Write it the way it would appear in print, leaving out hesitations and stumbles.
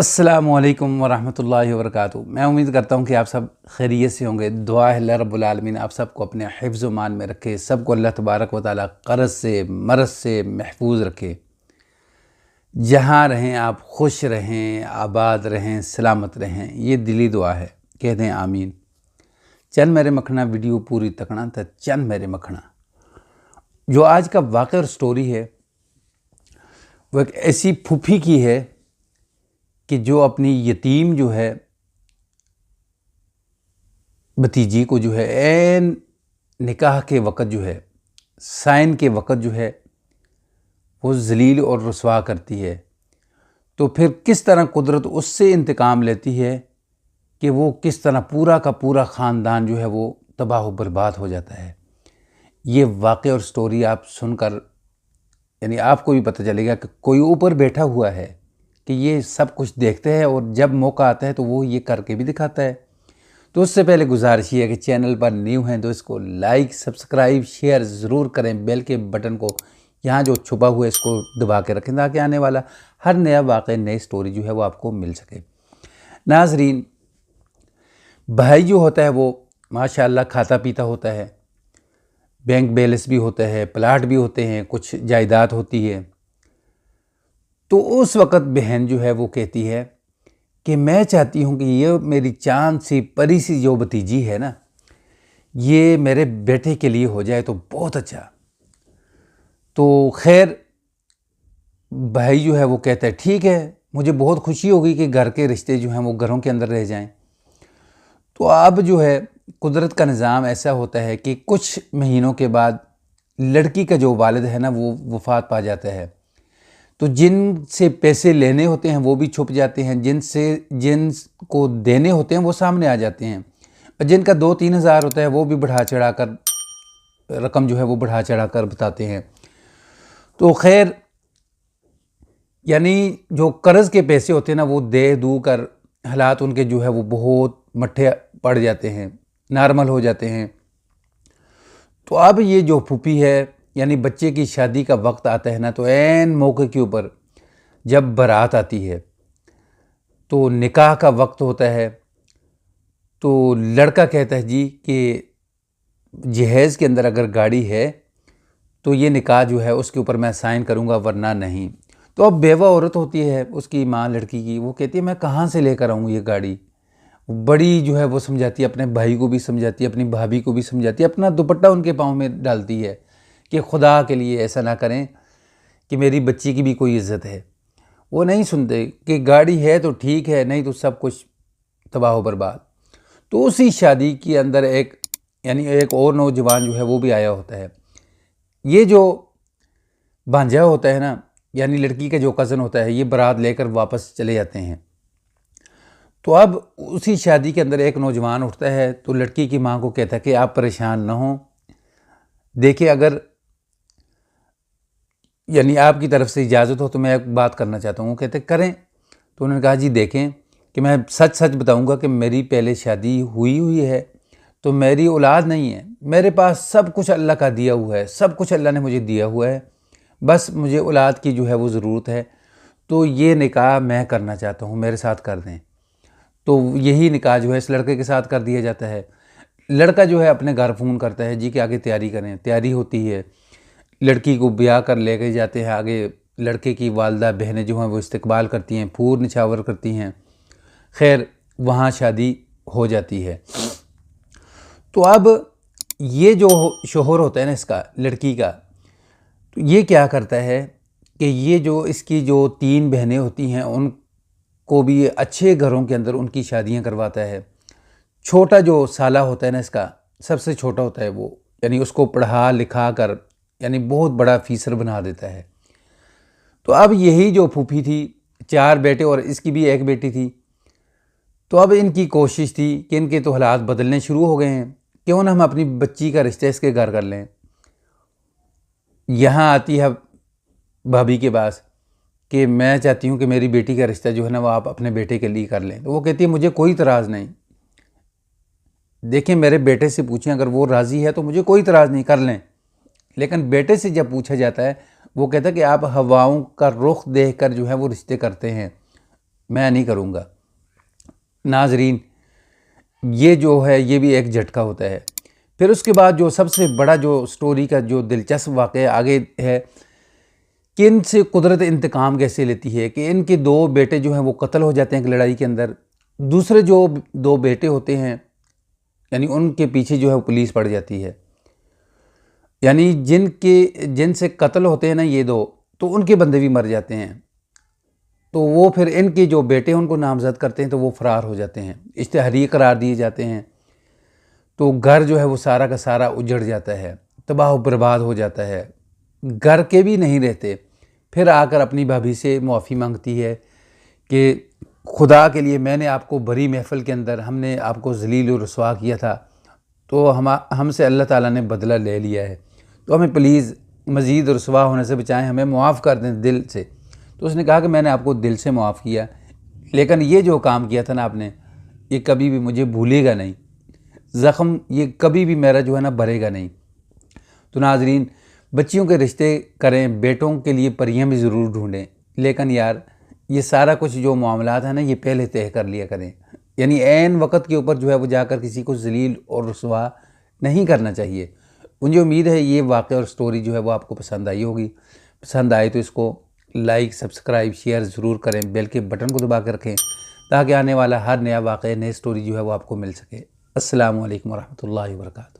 अस्सलामु अलैकुम वरहमतुल्लाहि वबरकातुहू। मैं उम्मीद करता हूँ कि आप सब खैरियत से होंगे। दुआ है अल्लाह रब्बुल आलमीन आप सबको अपने हिफ्ज़ व मान में रखे, सबको अल्लाह तबारक व तआला क़र्ज़ से मरज़ से महफूज रखे। जहाँ रहें आप खुश रहें, आबाद रहें, सलामत रहें, ये दिली दुआ है। कहते हैं आमीन। चल मेरे मखना वीडियो पूरी तकना तो चल मेरे मखना। जो आज का वाक़या और स्टोरी है वो एक ऐसी फूफी की है कि जो अपनी यतीम जो है भतीजी को जो है ऐन निकाह के वक़्त जो है, साइन के वक़्त जो है वो ज़लील और रुसवा करती है। तो फिर किस तरह कुदरत उससे इंतकाम लेती है कि वो किस तरह पूरा का पूरा ख़ानदान जो है वो तबाह व बर्बाद हो जाता है। ये वाक़या और स्टोरी आप सुनकर यानी आपको भी पता चलेगा कि कोई ऊपर बैठा हुआ है कि ये सब कुछ देखते हैं और जब मौका आता है तो वो ये करके भी दिखाता है। तो उससे पहले गुजारिश ये है कि चैनल पर न्यू हैं तो इसको लाइक, सब्सक्राइब, शेयर ज़रूर करें। बेल के बटन को यहाँ जो छुपा हुआ है इसको दबा के रखें ताकि आने वाला हर नया वाक़या, नई स्टोरी जो है वो आपको मिल सके। नाज़रीन, भाई जो होता है वो माशाअल्लाह खाता पीता होता है, बैंक बैलेंस भी होता है, प्लाट भी होते हैं, कुछ जायदाद होती है। तो उस वक़्त बहन जो है वो कहती है कि मैं चाहती हूँ कि ये मेरी चाँद सी परी सी जो भतीजी है ना, ये मेरे बेटे के लिए हो जाए तो बहुत अच्छा। तो खैर भाई जो है वो कहता है ठीक है, मुझे बहुत खुशी होगी कि घर के रिश्ते जो हैं वो घरों के अंदर रह जाएं। तो अब जो है कुदरत का निज़ाम ऐसा होता है कि कुछ महीनों के बाद लड़की का जो वालिद है ना वो वफ़ात पा जाता है। तो जिनसे पैसे लेने होते हैं वो भी छुप जाते हैं, जिनको देने होते हैं वो सामने आ जाते हैं, और जिनका 2-3 हज़ार होता है वो भी बढ़ा चढ़ा कर रकम जो है वो बढ़ा चढ़ा कर बताते हैं। तो खैर यानी जो कर्ज़ के पैसे होते हैं ना वो दे दू कर हालात उनके जो है वो बहुत मट्ठे पड़ जाते हैं, नॉर्मल हो जाते हैं। तो अब ये जो फूफी है यानी बच्चे की शादी का वक्त आता है ना, तो ऐन मौके के ऊपर जब बारात आती है तो निकाह का वक्त होता है। तो लड़का कहता है जी कि जहेज़ के अंदर अगर गाड़ी है तो ये निकाह जो है उसके ऊपर मैं साइन करूँगा वरना नहीं। तो अब बेवा औरत होती है उसकी माँ लड़की की, वो कहती है मैं कहाँ से लेकर आऊँ ये गाड़ी। बड़ी जो है वो समझाती है, अपने भाई को भी समझाती है, अपनी भाभी को भी समझाती है, अपना दुपट्टा उनके पाँव में डालती है कि खुदा के लिए ऐसा ना करें कि मेरी बच्ची की भी कोई इज़्ज़त है। वो नहीं सुनते कि गाड़ी है तो ठीक है, नहीं तो सब कुछ तबाह व बर्बाद। तो उसी शादी के अंदर एक और नौजवान जो है वो भी आया होता है। ये जो भांजा होता है ना, यानी लड़की का जो कज़न होता है, ये बारात लेकर वापस चले जाते हैं। तो अब उसी शादी के अंदर एक नौजवान उठता है तो लड़की की माँ को कहता है कि आप परेशान ना हों, देखिए अगर यानी आपकी तरफ से इजाज़त हो तो मैं एक बात करना चाहता हूँ। कहते करें। तो उन्होंने कहा जी देखें कि मैं सच सच बताऊँगा कि मेरी पहले शादी हुई है तो मेरी औलाद नहीं है, मेरे पास सब कुछ अल्लाह का दिया हुआ है, सब कुछ अल्लाह ने मुझे दिया हुआ है, बस मुझे औलाद की जो है वो ज़रूरत है। तो ये निकाह मैं करना चाहता हूँ, मेरे साथ कर दें। तो यही निकाह जो है इस लड़के के साथ कर दिया जाता है। लड़का जो है अपने घर फ़ोन करता है जी कि आगे तैयारी करें। तैयारी होती है, लड़की को ब्याह कर ले के जाते हैं। आगे लड़के की वालदा बहनें जो हैं वो इस्तकबाल करती हैं, फूर निछावर करती हैं। खैर वहाँ शादी हो जाती है। तो अब ये जो शोहर होता है ना इसका, लड़की का, तो ये क्या करता है कि ये जो इसकी जो 3 बहनें होती हैं उनको भी अच्छे घरों के अंदर उनकी शादियां करवाता है। छोटा जो साला होता है ना इसका, सबसे छोटा होता है वो, यानी उसको पढ़ा लिखा कर यानी बहुत बड़ा अफीसर बना देता है। तो अब यही जो फूफी थी, 4 बेटे और इसकी भी एक बेटी थी। तो अब इनकी कोशिश थी कि इनके तो हालात बदलने शुरू हो गए हैं, क्यों ना हम अपनी बच्ची का रिश्ता इसके घर कर लें। यहाँ आती है भाभी के पास कि मैं चाहती हूँ कि मेरी बेटी का रिश्ता जो है ना वो आप अपने बेटे के लिए कर लें। तो वो कहती है मुझे कोई इतराज़ नहीं, देखिए मेरे बेटे से पूछें, अगर वो राज़ी है तो मुझे कोई इतराज़ नहीं, कर लें। लेकिन बेटे से जब पूछा जाता है वो कहता है कि आप हवाओं का रुख देख कर जो है वो रिश्ते करते हैं, میں نہیں کروں گا۔ ناظرین، یہ جو ہے یہ بھی ایک جھٹکا ہوتا ہے۔ پھر اس کے بعد جو سب سے بڑا جو سٹوری کا جو دلچسپ واقعہ آگے ہے کہ ان سے قدرت انتقام کیسے لیتی ہے کہ ان کے 2 بیٹے جو ہیں وہ قتل ہو جاتے ہیں ایک لڑائی کے اندر۔ دوسرے جو 2 بیٹے ہوتے ہیں یعنی ان کے پیچھے جو ہے پولیس پڑ جاتی ہے، یعنی جن سے قتل ہوتے ہیں نا یہ 2، تو ان کے بندے بھی مر جاتے ہیں، تو وہ پھر ان کے جو بیٹے ان کو نامزد کرتے ہیں تو وہ فرار ہو جاتے ہیں، اشتہاری قرار دیے جاتے ہیں، تو گھر جو ہے وہ سارا کا سارا اجڑ جاتا ہے، تباہ و برباد ہو جاتا ہے، گھر کے بھی نہیں رہتے۔ پھر آ کر اپنی بھابھی سے معافی مانگتی ہے کہ خدا کے لیے میں نے آپ کو بڑی محفل کے اندر ہم نے آپ کو ذلیل و رسوا کیا تھا، تو ہم سے اللہ تعالیٰ نے بدلہ لے لیا ہے، تو ہمیں پلیز مزید رسوا ہونے سے بچائیں، ہمیں معاف کر دیں دل سے۔ تو اس نے کہا کہ میں نے آپ کو دل سے معاف کیا، لیکن یہ جو کام کیا تھا نا آپ نے، یہ کبھی بھی مجھے بھولے گا نہیں، زخم یہ کبھی بھی میرا جو ہے نا بھرے گا نہیں۔ تو ناظرین، بچیوں کے رشتے کریں، بیٹوں کے لیے پریاں بھی ضرور ڈھونڈیں، لیکن یار یہ سارا کچھ جو معاملات ہیں نا یہ پہلے طے کر لیا کریں، یعنی عین وقت کے اوپر جو ہے وہ جا کر کسی کو ذلیل اور رسوا نہیں کرنا چاہیے۔ مجھے امید ہے یہ واقعہ اور سٹوری جو ہے وہ آپ کو پسند آئی ہوگی۔ پسند آئے تو اس کو لائک، سبسکرائب، شیئر ضرور کریں، بیل کے بٹن کو دبا کر رکھیں تاکہ آنے والا ہر نیا واقعہ، نئی سٹوری جو ہے وہ آپ کو مل سکے۔ السلام علیکم ورحمۃ اللہ وبرکاتہ۔